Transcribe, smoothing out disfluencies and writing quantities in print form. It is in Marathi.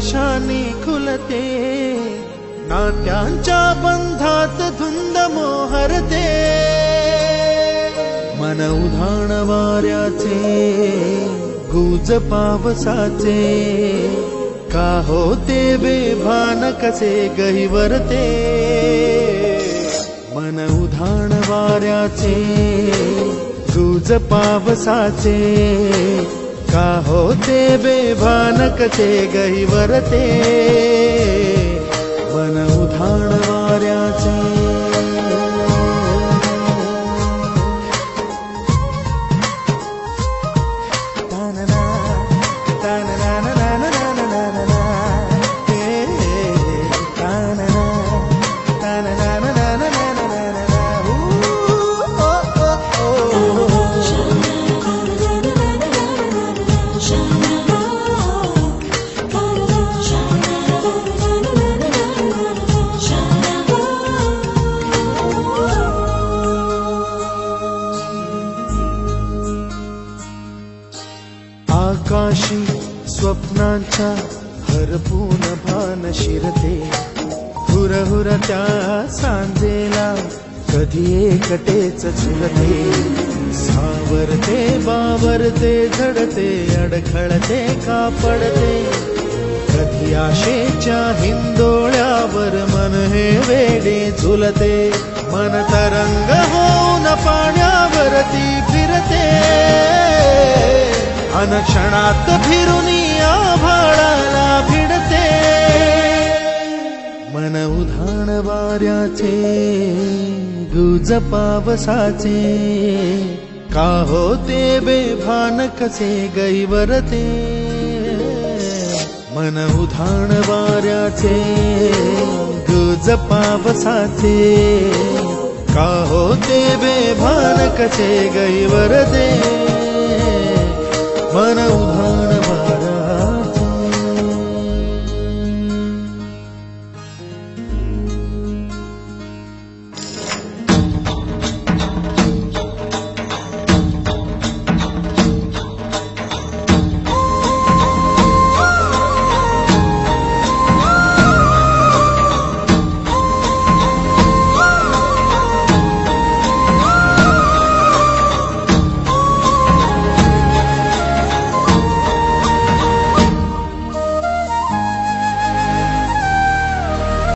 वर्षांनी खुलते, नात्यांच्या बंधात धुंद मोहरते। मन उधाण वाऱ्याचे, गुज पावसाचे, का होते बेभान कसे गहिवरते। मन उधाण वाऱ्याचे, गुज पावसाचे, का होते बेभान कसे गहिवरते। मन उधाण वाऱ्याचे। आकाशी स्वप्नांच्या हरपून भान शिरते, हुरहुरत्या सांजेला कधी एकटेच झुलते। सावरते बावरते झडते, अडखळते का पडते, कधी आशेच्या हिंदोळ्यावर मन हे वेडे झुलते। मन तरंग होऊन पाण्यावरती फिरते, अनक्षणात फिरून आभाळाला भिडते। मन उधाण वाऱ्याचे, गुज पावसाचे, का होते बेभान कसे गहिवरते। मन उधाण वाऱ्याचे, गुज पावसाचे, का होते बेभान कसे गहिवरते। मन उधाण